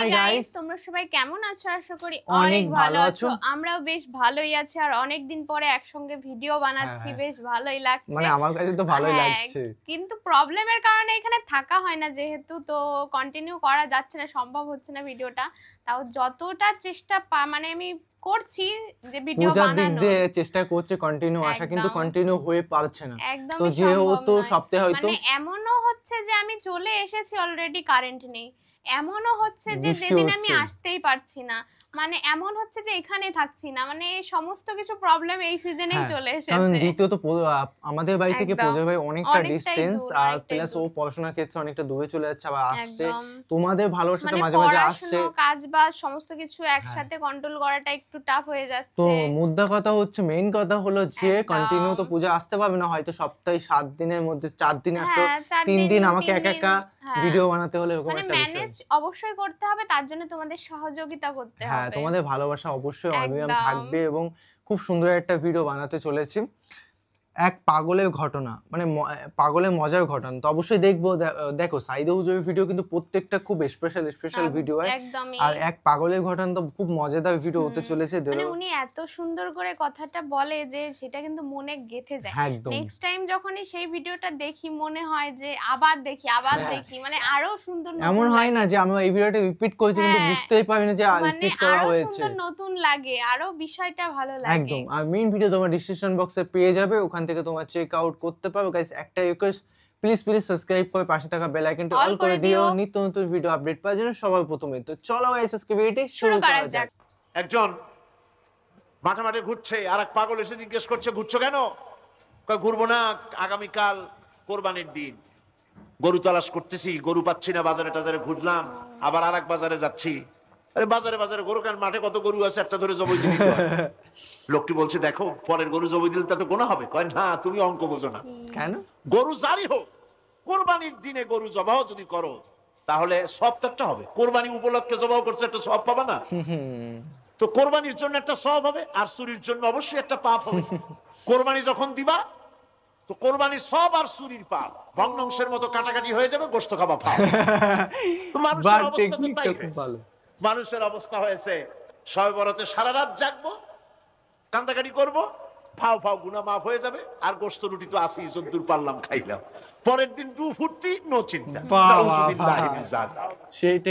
Hi guys, তোমরা সবাই কেমন আছো? আশা করি অনেক অনেক ভালো ভালো আছো। আছো। আমরাও বেশ ভালোই আছি আর অনেক দিন পরে একসঙ্গে ভিডিও বানাচ্ছি, হ্যাঁ। বেশ ভালোই লাগছে। মানে আমার কাছে তো ভালোই হ্যাঁ, লাগছে। কিন্তু প্রবলেমের কারণে এখানে থাকা হয় না, যেহেতু তো কন্টিনিউ করা যাচ্ছে না, সম্ভব হচ্ছে না ভিডিওটা। তাও যতটা চেষ্টা মানে আমি করছি যে ভিডিও পূজার দিক বানানোর, দিয়ে চেষ্টা করছে কন্টিনিউ আসা, কিন্তু একদম কন্টিনিউ হয়ে পারছে না। তো একদমই সম্ভব যেহেতু নয়। সপ্তাহে হয়তো মানে এমনও হচ্ছে যে আমি চলে এসেছি, অলরেডি কারেন্ট নেই। এমনও হচ্ছে যে বৃষ্টি যেদিন আমি হচ্ছে। আসতেই পারছি না, মানে এমন হচ্ছে যে এখানে থাকছি না, মানে এই সমস্ত কিছু প্রবলেম এই সিজনেই হ্যাঁ, চলে কারণ এসেছে। দ্বিতীয়ত আমাদের বাড়ি থেকে একদম পূজার বাড়ি অনেকটা অনেকটাই ডিস্টেন্স, দূর, আর অনেকটাই প্লাস ও দূর। পড়াশোনার ক্ষেত্রে অনেকটা দূরে চলে যাচ্ছে, আবার আসছে। একদম তোমাদের ভালোবাসাতে মানে মাঝে মাঝে আসছে। পড়াশুনো, কাজবাজ সমস্ত কিছু হ্যাঁ, একসাথে কন্ট্রোল করাটা একটু টাফ হয়ে তো যাচ্ছে। মুদ্রা কথা হচ্ছে, মেইন কথা হলো যে কন্টিনিউ একদম তো পূজা আসতে পারবে না, হয়তো সপ্তাহে 7 দিনের মধ্যে 4 দিন আসলো, হ্যাঁ, 4 3 দিন, দিন আমাকে 3 একা দিন। একা হ্যাঁ, ভিডিও বানাতে হলো, এরকম মানে একটা বিষয়। ম্যানেজ অবশ্যই করতে হবে, তার জন্য তোমাদের সহযোগিতা করতে হ্যাঁ, হবে। তোমাদের ভালোবাসা অবশ্যই অবিরাম একদম থাকবে, এবং খুব সুন্দর একটা ভিডিও বানাতে চলেছি। এক পাগলের ঘটনা, মানে পাগলের মজার ঘটনা তো অবশ্যই দেখবো। দেখো, সাইদা হুজুরের ভিডিও কিন্তু প্রত্যেকটা খুব স্পেশাল ভিডিও হয়। একদমই। আর এক পাগলের ঘটনা তো খুব মজাদার ভিডিও হতে চলেছে। মানে উনি এত সুন্দর করে কথাটা বলে যে সেটা কিন্তু মনে গেঁথে যায়। হ্যাঁ, একদম। নেক্সট টাইম যখনই সেই ভিডিওটা দেখি মনে হয় যে আবার দেখি, মানে আরো সুন্দর এমন নতুন হয় লাগে। না যে আমরা এই ভিডিওটা রিপিট করেছি কিন্তু হ্যাঁ, বুঝতেই পারি না যে মানে রিপিট করা আরো হয়েছে। সুন্দর নতুন লাগে, আরো বিষয়টা ভালো লাগে। একদম। আর মেইন ভিডিও তোমার ডিসক্রিপশন বক্সে পেয়ে যাবে, ওখান থেকে তোমার চেক আউট করতে পারো। গাইস, একটা রিকোয়েস্ট, প্লিজ সাবস্ক্রাইব করে পাশে থাকা বেল আইকনটা অল অল করে করে দিও, দিও। নিত্য নতুন ভিডিও আপডেট পাওয়ার জন্য সবার প্রথমে। তো চলো গাইস, আজকে ভিডিওটি শুরু করা যাক। একজন মাঠে মাঠে ঘুরছে, আর এক পাগল এসে জিজ্ঞেস করছে, ঘুরছো কেন? কয়, ঘুরবো না, আগামীকাল কোরবানির দিন, গরু তালাশ করতেছি, গরু পাচ্ছি না, বাজারে টাজারে ঘুরলাম, আবার আর এক বাজারে যাচ্ছি। আরে বাজারে গরু কেন? মাঠে কত গরু আছে, একটা ধরে জবাই দিতে হয়। লোকটি বলছে, দেখো, পরের গরু জবাই দিলে তাতে গোনা হবে। কয়, না, তুমি অঙ্ক বোঝো না। কেন? গরু জারি হোক, কোরবানির দিনে গরু জবাহ যদি করো তাহলে সব তো একটা হবে। কোরবানি উপলক্ষে জবাহ করছে, একটা সব পাবা না? তো কোরবানির জন্য একটা সব হবে, আর চুরির জন্য অবশ্যই একটা পাপ হবে। কোরবানি যখন দিবা, তো কোরবানির সব আর চুরির পাপ ভগ্নাংশের মতো কাটাকাটি হয়ে যাবে, গোশত খাবা পাপ। তো মানুষের অবস্থা তো তাই হয়েছে। মানুষের অবস্থা হয়েছে, শবে বরাতে সারা রাত জাগবো, কান্দাকাটি করবো, ফাও গুনা মাফ হয়ে যাবে, আর গোশত রুটি তো আসি, যদ্দূর পারলাম খাইলাম। পরের দিন ডু ফুর্তি, নো চিন্তা।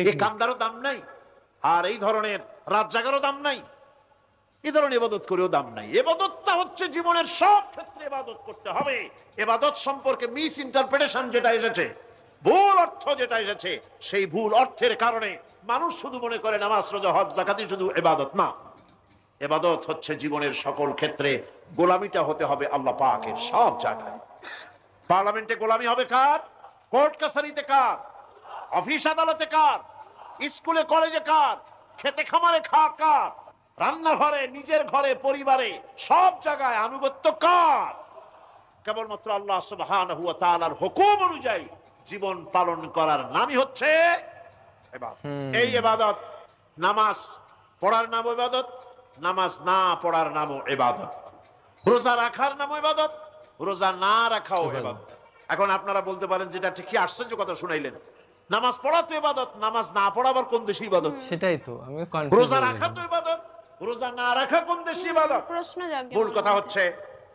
এই কান্দারও দাম নাই, আর এই ধরনের রাত জাগারও দাম নাই, এই ধরনের ইবাদত করেও দাম নাই। ইবাদতটা হচ্ছে জীবনের সব ক্ষেত্রে ইবাদত করতে হবে। ইবাদত সম্পর্কে মিস ইন্টারপ্রিটেশন যেটা এসেছে, ভুল অর্থ যেটা এসেছে, সেই ভুল অর্থের কারণে মানুষ শুধু মনে করে নামাজ, রোজা, হজ, যাকাতই শুধু ইবাদত না। ইবাদত হচ্ছে জীবনের সকল ক্ষেত্রে গোলামিটা হতে হবে আল্লাহ পাকের সব জায়গায়। পার্লামেন্টে গোলামি হবে কার? কোর্ট কাছারিতে কার? অফিস আদালতে কার? স্কুলে কলেজে কার? খেতে খামারে কার? রান্নাঘরে, নিজের ঘরে, পরিবারে, সব জায়গায় আনুগত্য কার? কেবলমাত্র আল্লাহ সুবহানাহু ওয়া তাআলার হুকুম অনুযায়ী জীবন পালন করার নামই হচ্ছে ইবাদত। এই ইবাদত, নামাজ পড়ার নাম ইবাদত, নামাজ না পড়ার নামও ইবাদত। রোজা রাখার নামও ইবাদত, রোজা না রাখাও ইবাদত। এখন আপনারা বলতে পারেন, যেটা ঠিক কি আশ্চর্য কথা শুনাইলেন, নামাজ পড়া তো ইবাদত, নামাজ না পড়া আবার কোন দেশে ইবাদত? সেটাই তো আমি কনফিউজ। রোজা রাখা তো ইবাদত, রোজা না রাখা কোন দেশে ইবাদত? প্রশ্ন জাগে। মূল কথা হচ্ছে,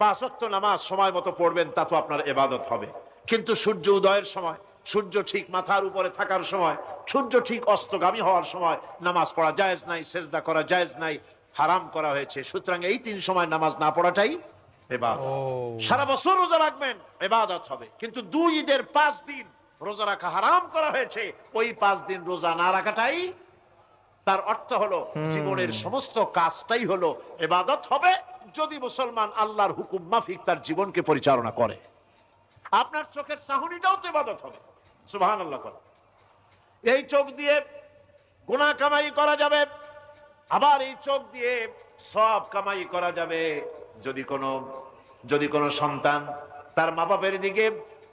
5 ওয়াক্ত নামাজ সময় মতো পড়বেন, তা তো আপনার ইবাদত হবে। কিন্তু সূর্য উদয়ের সময়, সূর্য ঠিক মাথার উপরে থাকার সময়, সূর্য ঠিক অস্তগামী হওয়ার সময় নামাজ পড়া জায়েজ নাই, সেজদা করা জায়েজ নাই, হারাম করা হয়েছে। সুতরাং এই 3 সময় নামাজ না পড়াটাই ইবাদত। সারা বছর রোজা রাখবেন, ইবাদত হবে, কিন্তু 2 ঈদের 5 দিন রোজা রাখা হারাম করা হয়েছে, ওই 5 দিন রোজা না রাখাটাই, তার অর্থ হলো জীবনের সমস্ত কাজটাই হলো ইবাদত হবে, যদি মুসলমান আল্লাহর হুকুম মাফিক তার জীবনকে পরিচালনা করে। আপনার চোখের চাহনিটাও তো ইবাদত হবে। সুবহানাল্লাহ। এই চোখ দিয়ে গুনাহ কামাই করা যাবে, আবার এই চোখ দিয়ে সওয়াব কামাই করা যাবে। যদি কোনো সন্তান তার মা বাপের দিকে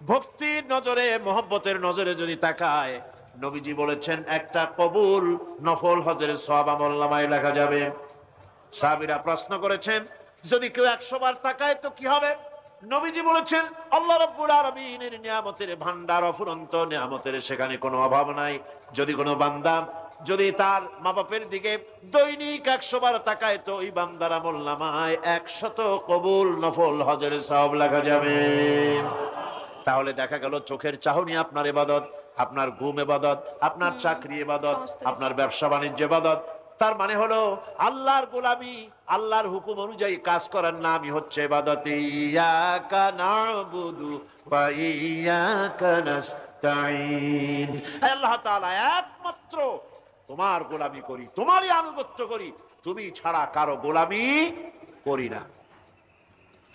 ভক্তির নজরে, মহব্বতের নজরে যদি তাকায়, নবীজি বলেছেন, একটা কবুল নফল হজের সওয়াব আমলনামায় লেখা যাবে। সাহাবীরা প্রশ্ন করেছেন, যদি কেউ 100 বার তাকায় তো কি হবে? নবীজি বলেছেন, আল্লাহ রাব্বুল আলামিনের নিয়ামতের ভান্ডার অফুরন্ত নিয়ামতের, সেখানে কোনো অভাব নাই। যদি কোনো বান্দা যদি তার মা বাপের দিকে দৈনিক 100 বার তাকায় তো ওই বান্দার আমল নামায় 100 কবুল নফল হজের সওয়াব লেখা যাবে। তাহলে দেখা গেল চোখের চাহনি আপনার ইবাদত, আপনার ঘুম ইবাদত, আপনার চাকরি ইবাদত, সমস্ত কিছু। আপনার ব্যবসা বাণিজ্য ইবাদত। তার মানে হলো আল্লাহর গোলামি, আল্লাহর হুকুম অনুযায়ী কাজ করার নামই হচ্ছে ইবাদত। ইয়াকা নাবুদু ওয়া ইয়াকা নাস্তাঈন। আল্লাহ তাআলা একমাত্র তোমার গোলামি করি, তোমারই আনুগত্য করি, তুমি ছাড়া কারো গোলামি করি না,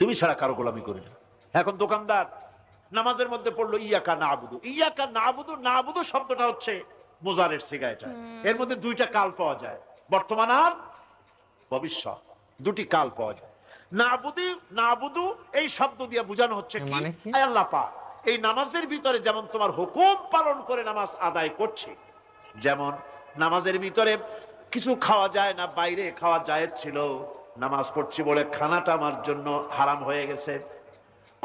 তুমি ছাড়া কারো গোলামি করি না। এখন দোকানদার নামাজের মধ্যে পড়লো ইয়াকা নাবুদু, ইয়াকা নাবুদু, নাবুদু শব্দটা হচ্ছে মুজারের সিগা। এটা এর মধ্যে দুইটা কাল পাওয়া যায়, বর্তমান আর ভবিষ্যৎ, দুটি কাল পাওয়া যায়। নাবুদু, নাবুদু এই শব্দ দিয়ে বোঝানো হচ্ছে কি, মানে কি? আয় আল্লাহ পাক এই নামাজের ভিতরে যেমন তোমার হুকুম পালন করে নামাজ আদায় করছি, যেমন নামাজের ভিতরে কিছু খাওয়া যায় না, বাইরে খাওয়া জায়েজ ছিল, নামাজ পড়ছি বলে খানাটা আমার জন্য হারাম হয়ে গেছে।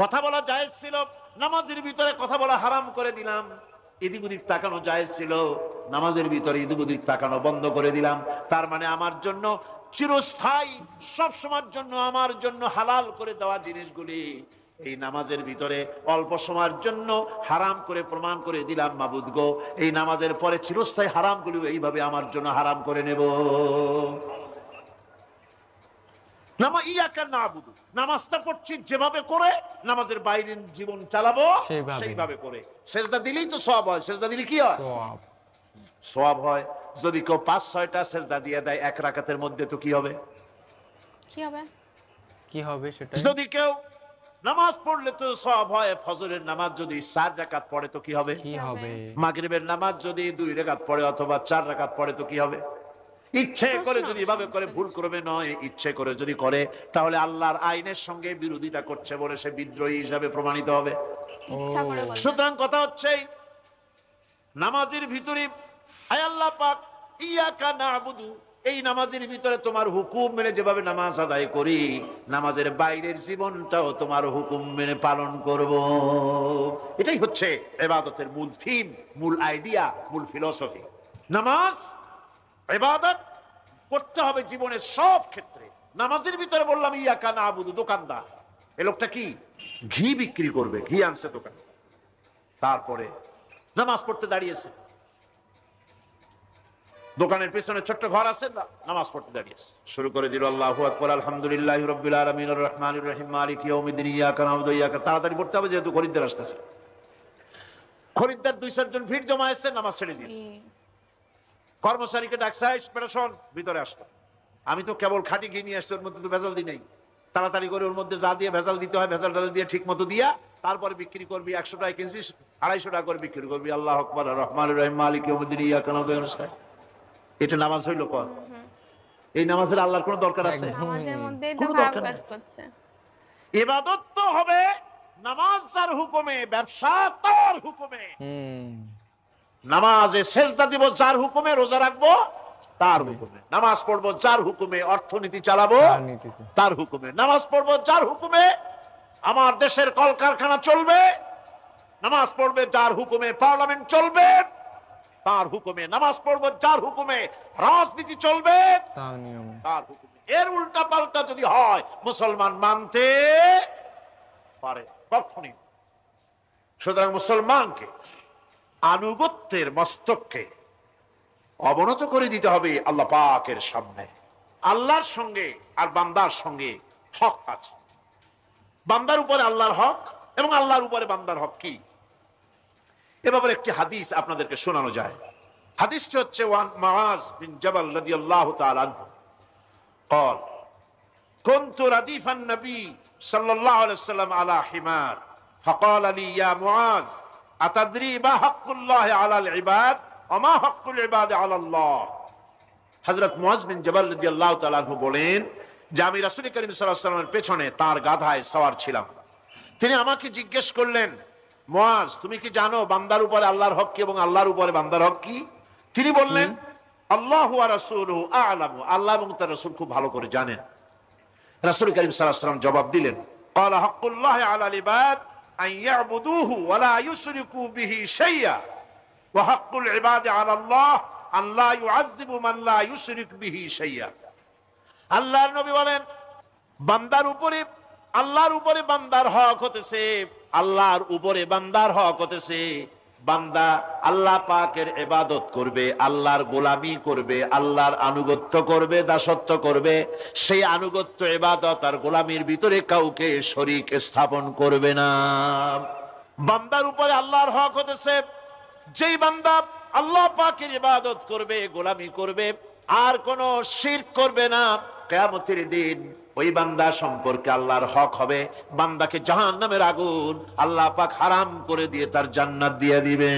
কথা বলা জায়েজ ছিল, নামাজের ভিতরে কথা বলা হারাম করে দিলাম। এদিক ওদিক তাকানো জায়েজ ছিল, নামাজের ভিতরে এদিক ওদিক তাকানো বন্ধ করে দিলাম। তার মানে আমার জন্য চিরস্থায়ী, সব সময়ের জন্য আমার জন্য হালাল করে দেওয়া জিনিসগুলি এই নামাজের ভিতরে অল্প সময়ের জন্য হারাম করে প্রমাণ করে দিলাম। মাবুদ গো, এই নামাজের পরে চিরস্থায়ী হারামগুলি এইভাবে আমার জন্য হারাম করে নেব। নামাজটা পড়ছি যেভাবে করে নামাজের বাইরের জীবন চালাবো সেইভাবে করে। সেজদা দিলেই তো সওয়াব হয়, সেজদা দিলে কি হয়? সওয়াব হয়। যদি কেউ 5-6টা সেজদা দিয়ে দেয় এক রাকাতের মধ্যে তো কি হবে? কি হবে? কি হবে সেটা? যদি কেউ নামাজ পড়লে তো সওয়াব হয়। ফজরের নামাজ যদি 4 রাকাত পড়ে তো কি হবে? কি হবে? মাগরিবের নামাজ যদি 2 রাকাত পড়ে অথবা 4 রাকাত পড়ে তো কি হবে? ইচ্ছে করে যদি এভাবে করে, ভুল করবে নয়, ইচ্ছে করে যদি করে তাহলে আল্লাহর আইনের সঙ্গে বিরোধিতা করছে বলে সে বিদ্রোহী হিসাবে প্রমাণিত হবে। ইচ্ছা করে বলবে। সুতরাং কথা হচ্ছে নামাজের ভিতরে আয় আল্লাহ পাক ইয়াকা নাবুদু, এই নামাজের ভিতরে তোমার হুকুম মেনে যেভাবে নামাজ আদায় করি, নামাজের বাইরের জীবনটাও তোমার হুকুম মেনে পালন করব। এটাই হচ্ছে ইবাদতের মূল থিম, মূল আইডিয়া, মূল ফিলোসফি। নামাজ ইবাদত করতে হবে জীবনের সব ক্ষেত্রে। নামাজের ভিতরে বললাম ইয়াকা নাবুদু, দোকানদার, এই লোকটা কি ঘি বিক্রি করবে, ঘি আনছে দোকানে, তারপরে নামাজ পড়তে দাঁড়িয়েছে। দোকানের পেছনে ছোট্ট ঘর আছে, নামাজ পড়তে দাঁড়িয়েছে, শুরু করে দিল আল্লাহু আকবার, আলহামদুলিল্লাহি রাব্বিল আলামিন আর রহমানির রহিম মালিকি ইয়াউমিদ্দিন ইয়াকা নাবুদু ওয়া ইয়াকা। তাড়াতাড়ি পড়তে হবে যেহেতু খরিদ্দার আসতেছে। খরিদ্দার 2-4 জন ভিড় জমায়েছে, নামাজ ছেড়ে দিয়েছে। কর্মচারীকে ডাকছে, পেরেশন ভিতরে আসতো, আমি তো কেবল খাঁটি ঘি নিয়ে আসছি, ওর মধ্যে তো ভেজাল দিই নেই, তাড়াতাড়ি করে ওর মধ্যে যা দিয়ে ভেজাল দিতে হয় ভেজাল ডাল দিয়ে ঠিক মতো দিয়া তারপরে বিক্রি করবি। 100 টাকা কিনছিস, 250 টাকা করে বিক্রি করবি। আল্লাহু আকবার, রহমানির রহিম মালিকি ইয়াউমিদ্দিন ইয়াকা নাবুদু ওয়া ইয়াকা। এটা নামাজ হইল কোন? এই নামাজের আল্লাহর কোনো দরকার আছে? নামাজের মধ্যেই তো কোনো খারাপ দরকার কাজ নেই। করছে। ইবাদত তো হবে নামাজ যার হুকুমে, ব্যবসা তার হুকুমে। নামাজে সেজদা দিব যার হুকুমে, রোজা রাখবো তার হুকুমে, নামাজ পড়বো যার হুকুমে, অর্থনীতি চালাবো তার হুকুমে, নামাজ পড়বো যার হুকুমে, আমার দেশের কলকারখানা চলবে, নামাজ পড়বে যার হুকুমে, পার্লামেন্ট চলবে তার হুকুমে, নামাজ পড়বো যার হুকুমে, রাজনীতি চলবে তার হুকুমে। এর উল্টা পাল্টা যদি হয় মুসলমান মানতে পারে কখনই। সুতরাং মুসলমানকে আনুগত্যের মস্তককে অবনত করে দিতে হবে আল্লাহ পাকের সামনে। আল্লাহর সঙ্গে আর বান্দার সঙ্গে হক আছে, বান্দার উপরে আল্লাহর হক এবং আল্লাহর উপরে বান্দার হক কি, এ ব্যাপারে একটি হাদিস আপনাদেরকে শোনানো যায়। হাদিসটি হচ্ছে ওয়ান মুআজ বিন জাবাল রাদিয়াল্লাহু তাআলা আনহু قال كنت رديف النبي صلى الله عليه وسلم على حمار فقال لي يا معاذ أتدري ما حق الله على العباد وما حق العباد على الله। হযরত মুআজ বিন জাবাল রাদিয়াল্লাহু তাআলা আনহু বলেন যে আমি রাসূল করিম সাল্লাল্লাহু আলাইহি ওয়াসাল্লামের পেছনে তার গাধায় সওয়ার ছিলাম। তিনি আমাকে জিজ্ঞেস করলেন, মুআজ তুমি কি জানো বান্দার উপরে আল্লাহর হক কি এবং আল্লাহর উপরে বান্দার হক কি? তিনি বললেন, আল্লাহু ওয়া রাসূলুহু আ'লামু, আল্লাহ এবং তার রাসূল খুব ভালো করে জানেন। রাসূল করিম সাল্লাল্লাহু আলাইহি ওয়াসাল্লাম জবাব দিলেন, ক্বালা হাক্কুল্লাহি আলাল ইবাদ আন ইয়াবুদুহু ওয়া লা ইউশরিকু বিহি শাইয়্যা ওয়া হাক্কুল ইবাদি আলাল্লাহ আল্লাহ ইউআযযিবু মান লা ইউশরিক বিহি শাইআ। আল্লাহর নবী বলেন, বান্দার উপরে আল্লাহর উপরে বান্দার হক হতেছে, আল্লাহর উপরে বান্দার হক হতেছে বান্দা আল্লাহ পাকের ইবাদত করবে, আল্লাহর গোলামি করবে, আল্লাহর আনুগত্য করবে, দাসত্ব করবে। সেই আনুগত্য, ইবাদত আর গোলামির ভিতরে কাউকে শরীক স্থাপন করবে না। বান্দার উপরে আল্লাহর হক হতেছে যেই বান্দা আল্লাহ পাকের ইবাদত করবে, গোলামি করবে, আর কোন শিরক করবে না, কিয়ামতের দিন ওই বান্দা সম্পর্কে আল্লাহর হক হবে বান্দাকে জাহান্নামের আগুন আল্লাহ পাক হারাম করে দিয়ে তার জান্নাত দিয়ে দিবে।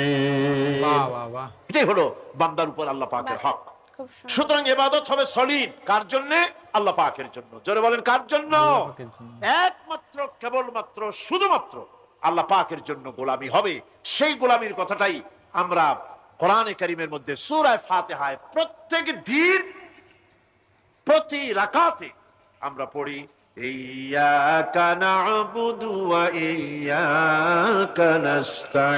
বাহ বাহ বাহ, এটাই হলো বান্দার উপর আল্লাহ পাকের হক। খুব সুন্দর। সুতরাং ইবাদত হবে সলিড কার জন্য? আল্লাহ পাকের জন্য। জোরে বলেন কার জন্য? আল্লাহ পাকের জন্য। একমাত্র, কেবলমাত্র, শুধুমাত্র আল্লাহ পাকের জন্য গোলামি হবে। সেই গোলামির কথাটাই আমরা কোরআনে কারীমের মধ্যে সূরা ফাতিহায় প্রত্যেক দিন প্রতি রাকাতে আমরা পড়ি, ইয়্যাকা না'বুদু ওয়া ইয়্যাকা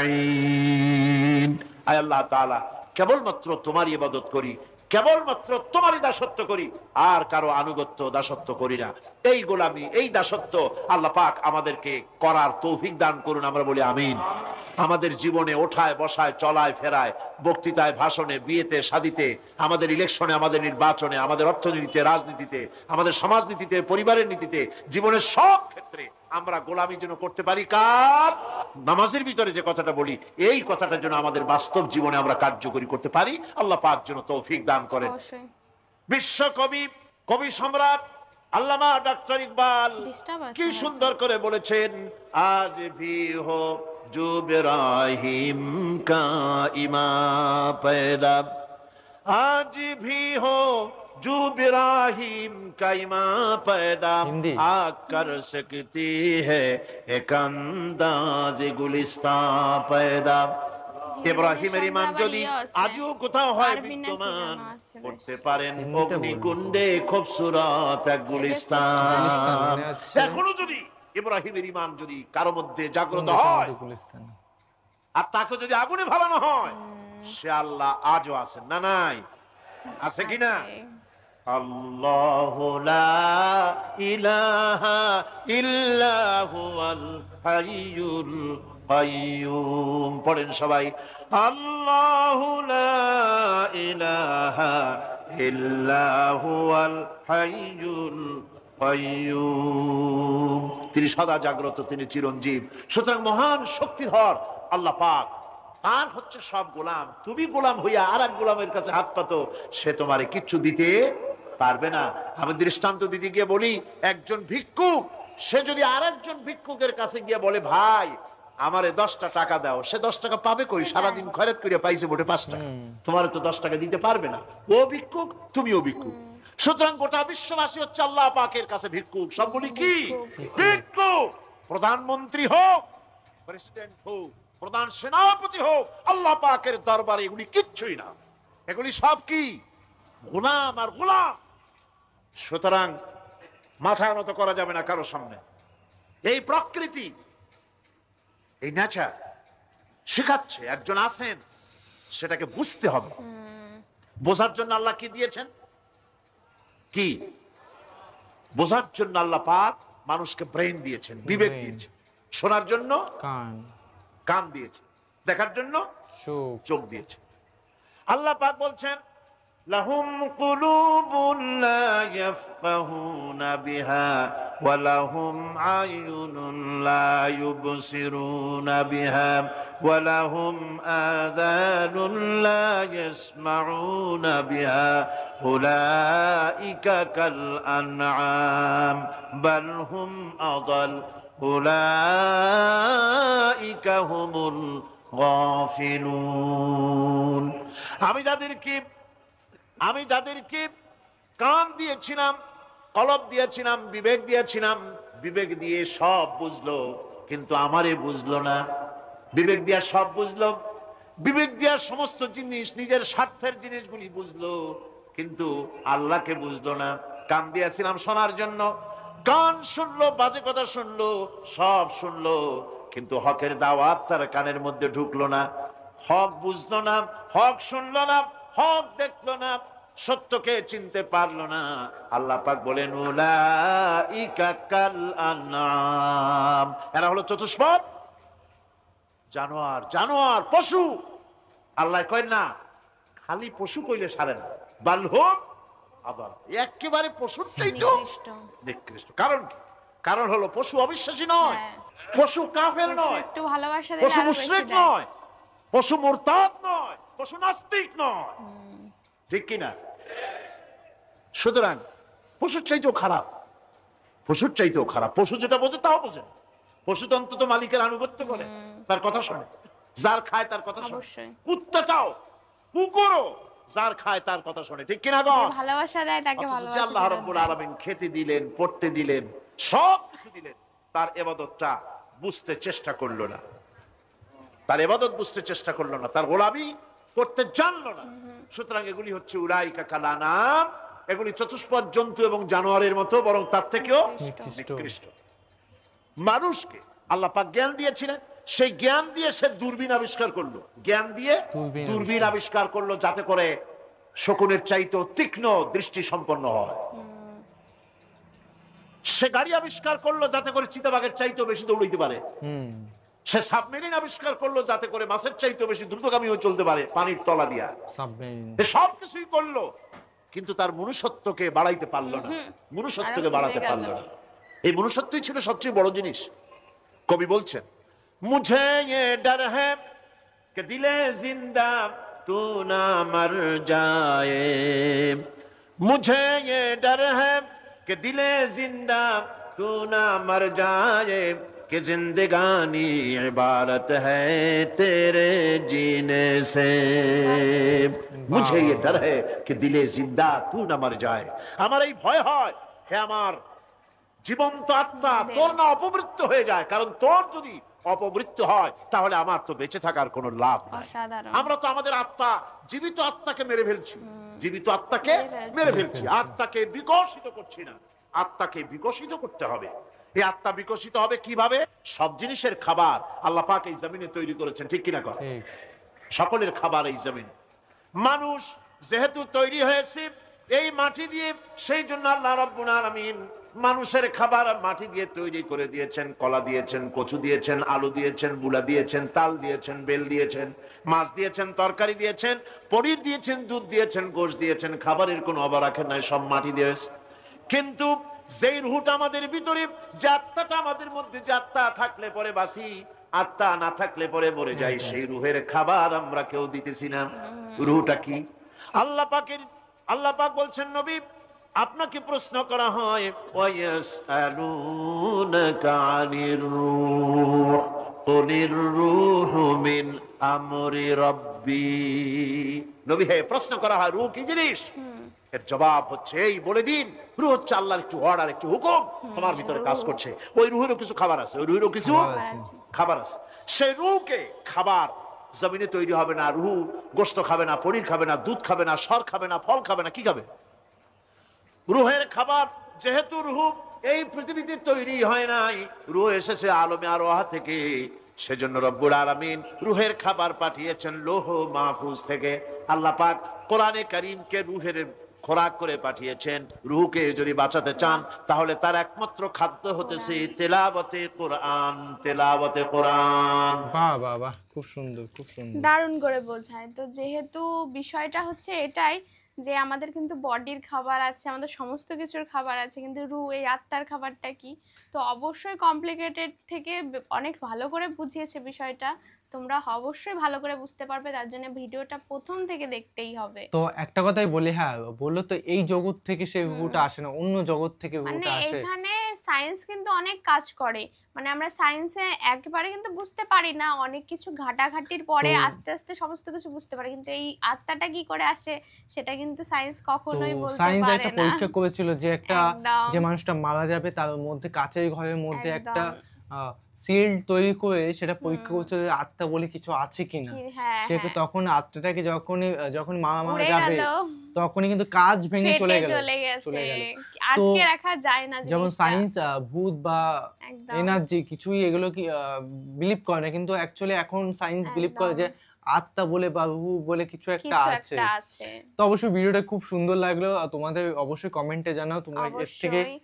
নাস্তাঈন। আয় আল্লাহ তাআলা, কেবলমাত্র তোমারই ইবাদত করি, কেবলমাত্র তোমারই দাসত্ব করি, আর কারো আনুগত্য দাসত্ব করি না। এই গোলামি, এই দাসত্ব আল্লাহ পাক আমাদেরকে করার তৌফিক দান করুন। আমরা বলি আমিন। আমাদের জীবনে ওঠায় বসায়, চলায় ফেরায়, বক্তৃতায়, ভাষণে, বিয়েতে, শাদীতে, আমাদের ইলেকশনে, আমাদের নির্বাচনে, আমাদের অর্থনীতিতে, রাজনীতিতে, আমাদের সমাজনীতিতে, পরিবারের নীতিতে, জীবনের সব ক্ষেত্রে আমরা গোলামি যেন করতে পারি কার? নামাজের ভিতরে যে কথাটা বলি, এই কথাটা যেন আমাদের বাস্তব জীবনে আমরা কার্যকরী করতে পারি। আল্লাহ পাক যেন তৌফিক দান করেন। অবশ্যই। বিশ্বকবি, কবি সম্রাট আল্লামা ডক্টর ইকবাল Disturb আছে কি হয়তো। সুন্দর করে বলেছেন, আজ ভি হো জো ইব্রাহিম কা ইমা पैदा, आज भी हो जो इब्राहिम का इमाम पैदा, हिंदी। आग कर सकती है एक अंदाज गुलिस्तान पैदा। ইব্রাহিমের ইমান যদি আজও কোথাও হয় বিদ্যমান, করতে পারেন অগ্নিকুণ্ডে খুবসুরত এক গুলিস্তান। মানে হচ্ছে এখনো যদি ইব্রাহিমের ইমান যদি কারো মধ্যে জাগ্রত হয়, গুলিস্তান। আর তাকে যদি আগুনে ভালানো হয়, সে আল্লাহ আজও আছেন না? নাই? আছে কিনা? আল্লাহু লা ইলাহা ইল্লা হুয়াল হাইয়ুল কাইয়ুম। পড়েন সবাই, আল্লাহু লা ইলাহা ইল্লা হুয়াল হাইয়ুল কাইয়ুম। তিনি সদা জাগ্রত, তিনি চিরঞ্জীব। সুতরাং মহান শক্তিধর আল্লাহ পাক, তার হচ্ছে সব গোলাম। তুমি গোলাম হইয়া আর এক গোলামের কাছে হাত পাতো, সে তোমারে কিচ্ছু দিতে পারবে না। আমি দৃষ্টান্ত দিতে গিয়ে বলি, একজন ভিক্ষুক সে যদি আর একজন ভিক্ষুকের কাছে গিয়ে বলে, ভাই আমারে 10টা টাকা দাও, সে 10 টাকা পাবে কই? সারাদিন খয়রাত করে পাইছে মোটে 5 টাকা, তোমারে তো 10 টাকা দিতে পারবে না। ও ভিক্ষুক, তুমিও ভিক্ষুক। সুতরাং গোটা বিশ্ববাসী হচ্ছে আল্লাহ পাকের কাছে ভিক্ষুক। সবগুলি কি? ভিক্ষুক। প্রধানমন্ত্রী হোক, প্রেসিডেন্ট হোক, প্রধান সেনাপতি হোক, আল্লাহ পাকের দরবারে এগুলি কিচ্ছুই না। এগুলি সব কি? গোলাম আর গোলাম। সুতরাং মাথা নত করা যাবে না কারো সামনে। এই প্রকৃতি, এই নেচার শেখাচ্ছে একজন আছেন, সেটাকে বুঝতে হবে। বোঝার জন্য আল্লাহ কি দিয়েছেন? কি বোঝার জন্য আল্লাহ পাক মানুষকে ব্রেন দিয়েছেন, বিবেক দিয়েছেন। শোনার জন্য কান, কান দিয়েছে, দেখার জন্য চোখ। চোখ দিয়েছে। আল্লাহ পাক বলছেন, লাহুম কুলুবুন লা ইয়াফকাহুনা বিহা ওয়া লাহুম আয়ুনুন লা ইউবসিরুনা বিহা ওয়া লাহুম আযানুন লা ইয়াসমাউনা বিহা উলাইকা কাল আনআম বাল হুম আযাল উলাইকা হুমুল গাফিলুন। আমি যাদেরকে কান দিয়েছিলাম, কলব দিয়েছিলাম, বিবেক দিয়েছিলাম, বিবেক দিয়ে সব বুঝলো, কিন্তু আমারে বুঝলো না। বিবেক দিয়া সব বুঝলো, বিবেক দিয়া সমস্ত জিনিস, নিজের স্বার্থের জিনিসগুলি বুঝলো, কিন্তু আল্লাহকে বুঝলো না। কান দিয়েছিলাম শোনার জন্য, কান শুনলো, বাজে কথা শুনলো, সব শুনলো, কিন্তু হকের দাওয়াত তার কানের মধ্যে ঢুকলো না। হক বুঝলো না, হক শুনলো না, হক দেখলো না, সত্যকে চিনতে পারলো না। আল্লাহ পাক বলেন উলাইকা কাল আনআম, এরা হলো চতুষ্পদ জানোয়ার, জানোয়ার পশু। আল্লাহ কয় না খালি পশু কইলে সারে না, বালহুম আবার একেবারে পশুর চাইতেও নিকৃষ্ট। নিকৃষ্ট। কারণ কি? কারণ হলো পশু অবিশ্বাসী নয়, হ্যাঁ। পশু কাফের পশু নয়, একটু ভালোবাসা দিলে পশু আরো বেশি মুশরিক দেয়। নয়, পশু মুরতাদ নয়, পশু নাস্তিক নয়, ঠিক কিনা? সুতরাং পশুর চাইতেও খারাপ, পশুর চাইতেও খারাপ। পশু যেটা বোঝে তাও বোঝে না। পশু তো অন্তত মালিকের আনুগত্য করে, তার কথা শোনে, যার খায় তার কথা শোনে। অবশ্যই। কুত্তাটাও, কুকুরও যার খায় তার কথা শোনে, ঠিক কিনা গো? যে ভালোবাসা দেয় তাকে অথচ যে ভালোবাসা আল্লাহ ফেরত রাব্বুল দেয়। আলামিন খেতে দিলেন, পড়তে দিলেন, সব কিছু দিলেন, তার ইবাদতটা বুঝতে চেষ্টা করলো না, তার ইবাদত বুঝতে চেষ্টা করলো না, তার গোলামি করতে জানলো না। সুতরাং এগুলি হচ্ছে উলাইকা কাল আনআম, এগুলি চতুষ্পদ জন্তু এবং জানোয়ারের মতো, বরং তার থেকেও নিকৃষ্ট। নিকৃষ্ট। মানুষকে আল্লাহ পাক জ্ঞান দিয়েছিলেন, সেই জ্ঞান দিয়ে সে দূরবীন আবিষ্কার করলো, জ্ঞান দিয়ে দূরবীন দূরবীন আবিষ্কার করলো, যাতে করে শকুনের চাইতেও তীক্ষ্ণ দৃষ্টি সম্পন্ন হয়। সে গাড়ি আবিষ্কার করলো যাতে করে চিতাবাঘের চাইতেও বেশি দৌড়াইতে পারে। সে সাবমেরিন আবিষ্কার করলো যাতে করে মাছের চাইতেও বেশি দ্রুতগামী হয়ে চলতে পারে পানির তলা দিয়া। সাবমেরিন। সব কিছুই করলো, কিন্তু তার মনুষ্যত্বকে বাড়াইতে পারলো না, মনুষ্যত্বকে আরো বাড়াতে কমে গেল। পারলো না। এই মনুষ্যত্বই ছিল সবচেয়ে বড় জিনিস। কবি বলছেন, মুঝে ये डर है कि दिले जिंदा तू ना मर जाए, मुझे ये डर है कि दिले जिंदा तू ना मर जाए, कि जिंदगानी इबारत है तेरे जीने से, मुझे ये डर है कि दिले जिंदा तू ना मर जाए। আমার এই ভয় হয়, হে আমার জীবন্ত আত্মা, তোর না অপমৃত্যু হয়ে যায়। কারণ তোর যদি অপমৃত্যু হয় তাহলে আমার তো বেঁচে থাকার কোনো লাভ নাই। অসাধারণ। আমরা তো আমাদের আত্মা, জীবিত আত্মাকে মেরে ফেলছি, জীবিত আত্মাকে মেরে ফেলছি, আত্মাকে বিকশিত করছি না। আত্মাকে বিকশিত করতে হবে। এই আত্মা বিকশিত হবে কিভাবে? সব জিনিসের খাবার আল্লাহ পাক এই জমিনে তৈরি করেছেন, ঠিক কিনা কর? ঠিক। সকলের খাবার এই জমিন। মানুষ যেহেতু তৈরি হয়েছে এই মাটি দিয়ে, সেই জন্য আল্লাহ রাব্বুল আলামিন মানুষের খাবার মাটি দিয়ে তৈরি করে দিয়েছেন। কলা দিয়েছেন, কচু দিয়েছেন, আলু দিয়েছেন, মূলা দিয়েছেন, তাল দিয়েছেন, বেল দিয়েছেন, মাছ দিয়েছেন, তরকারি দিয়েছেন, পনির দিয়েছেন, দুধ দিয়েছেন, গোশত দিয়েছেন। খাবারের কোনো অভাব রাখেন নাই, সব মাটি দিয়েছে। কিন্তু যেই রুহটা আমাদের ভিতরে, যে আত্মাটা আমাদের মধ্যে, যে আত্মা থাকলে পরে বাঁচি, আত্মা না থাকলে পরে মরে যাই, সেই রুহের খাবার আমরা কেউ দিতেছি না। রুহটা কি? আল্লাহ পাক বলছেন, নবী আপনাকে প্রশ্ন করা হয়, ওয়ায়াসআলুনাকা আনির রূহ কুলির রূহু মিন আমরি রাব্বি। নবী হে, প্রশ্ন করা হয় রূহ কি জিনিস? এর জবাব হচ্ছে এই, বলে দিন রূহ হচ্ছে আল্লাহর একটু অর্ডার, একটু হুকুম তোমার ভিতরে কাজ করছে। ওই রূহেরও কিছু খাবার আছে, ওই রূহেরও কিছু খাবার আছে। সেই রূহকে খাবার জমিনে তৈরি হবে না। রূহ গোশত খাবে না, পনির খাবে না, দুধ খাবে না, সর খাবে না, ফল খাবে না, কি খাবে? রূহের খাবার। যেহেতু রূহ এই পৃথিবীতে তৈরি হয় নাই, রূহ এসেছে আলমে আরওয়াহ থেকে, সেজন্য রব্বুল আলামিন রূহের খাবার পাঠিয়েছেন লৌহ মাহফুজ থেকে। আল্লাহ পাক কোরআনে কারীমকে রূহের খোরাক করে পাঠিয়েছেন। রূহকে যদি বাঁচাতে চান তাহলে তার একমাত্র খাদ্য হতেছে তেলাওয়াতে কোরআন, তেলাওয়াতে কোরআন। বাহ বাহ বাহ, খুব সুন্দর, খুব সুন্দর। দারুণ করে বোঝায়। তো যেহেতু বিষয়টা হচ্ছে এটাই যে আমাদের কিন্তু বডির খাবার আছে, আমাদের সমস্ত কিছুর খাবার আছে, কিন্তু রূহ, এই আত্মার খাবারটা কি? তো অবশ্যই কমপ্লিকেটেড থেকে অনেক ভালো করে বুঝিয়েছে বিষয়টা। তোমরা অবশ্যই ভালো করে বুঝতে পারবে, তার জন্য ভিডিওটা প্রথম থেকে দেখতেই হবে। তো একটা কথাই বলি, হ্যাঁ বললো তো এই জগৎ থেকে সেই রুহটা আসে না, অন্য জগৎ থেকে মানে রুহটা আসে। এখানে সায়েন্স কিন্তু অনেক কাজ করে। মানে আমরা সায়েন্সে একেবারে কিন্তু বুঝতে পারি না, অনেক কিছু ঘাটাঘাটির পরে আস্তে আস্তে সমস্ত কিছু বুঝতে পারি, কিন্তু এই আত্মাটা কি করে আসে সেটা কিন্তু সায়েন্স কখনোই তো বলতে সায়েন্স পারে একটা না। পরীক্ষা করেছিল যে একটা, একদম। যে মানুষটা মারা যাবে তার মধ্যে কাচের ঘরের মধ্যে একদম। একটা সিল তৈরি করে সেটা পরীক্ষা করছিল যে আত্মা বলে কিছু আছে কিনা। হ্যাঁ, সেটা তখন আত্মাটাকে যখন মারা উড়ে যাবে গেল, তখনই কিন্তু কাজ ভেঙে চলে ফেটে গেল। চলে গেছে, তো আটকে রাখা যায় না যেমন জিনিসটা। সায়েন্স ভূত বা একদম। এনার্জি কিছুই এগুলো কি বিলিভ করে না, কিন্তু অ্যাকচুয়ালি এখন সায়েন্স বিলিভ করে যে আত্মা বলে বা রুহ বলে কিছু একটা কিছু আছে। একটা আছে। তো অবশ্যই ভিডিওটা খুব সুন্দর লাগলো, আর তোমাদের অবশ্যই কমেন্টে জানাও তোমরা এর থেকে অবশ্যই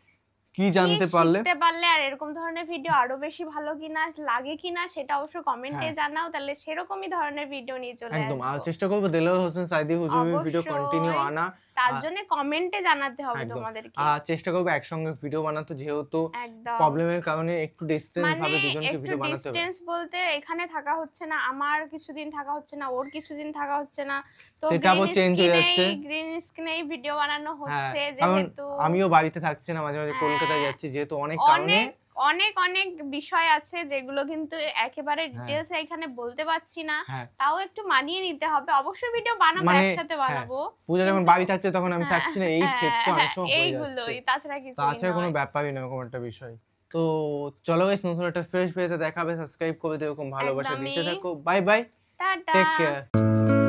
কি জানতে পারলে। শিখতে পারলে, আর এরকম ধরনের ভিডিও আরো বেশি ভালো কিনা লাগে কিনা সেটা অবশ্যই কমেন্টে হ্যাঁ। জানাও, তাহলে সেরকমই ধরনের ভিডিও নিয়ে চলে একদম, আর আসবো। চেষ্টা করবো দেলোয়ার হোসেন সাইদি হুজুরের ভিডিও অবশ্যই। কন্টিনিউ আনা। তার জন্য কমেন্টে জানাতে হবে একদম, তোমাদেরকে। আর চেষ্টা করবো একসঙ্গে ভিডিও বানাতে, যেহেতু একদম। প্রবলেমের কারণে একটু ডিস্টেন্স মানে ভাবে দুজনকে একটু ভিডিও বানাতে হবে। ডিসটেন্স বলতে এখানে থাকা হচ্ছে না, আমার কিছুদিন থাকা হচ্ছে না, ওর কিছুদিন থাকা হচ্ছে না, তো সেটআপও চেঞ্জ হয়ে যাচ্ছে। গ্রিন স্ক্রিনেই ভিডিও বানানো হ্যাঁ, হচ্ছে, কারণ যেহেতু আমিও বাড়িতে থাকছি না, মাঝে মাঝে কলকাতায় হ্যাঁ, যাচ্ছি, যেহেতু অনেক কারণে। অনেক অনেক অনেক বিষয় আছে যেগুলো কিন্তু একেবারে ডিটেলস এখানে বলতে পারছি না, হ্যাঁ, তাও একটু মানিয়ে নিতে হবে। অবশ্যই ভিডিও বানাবো, মানে একসাথে বানাবো। পূজা যখন কিন্তু- বাড়ি থাকছে তখন আমি থাকছি না, এই ক্ষেত্রে অনেক সময় হয়ে যাচ্ছে। এইগুলোই, তাছাড়া কিছু তাছাড়া কোনো ব্যাপারই না, এরকম একটা বিষয়। তো চলো গাইস, নতুন একটা ফ্রেশ ভিডিওতে দেখাবে, সাবস্ক্রাইব করে দিও, এরকম ভালোবাসা দিতে একদমই। থাকো। Bye bye, tata. Take care.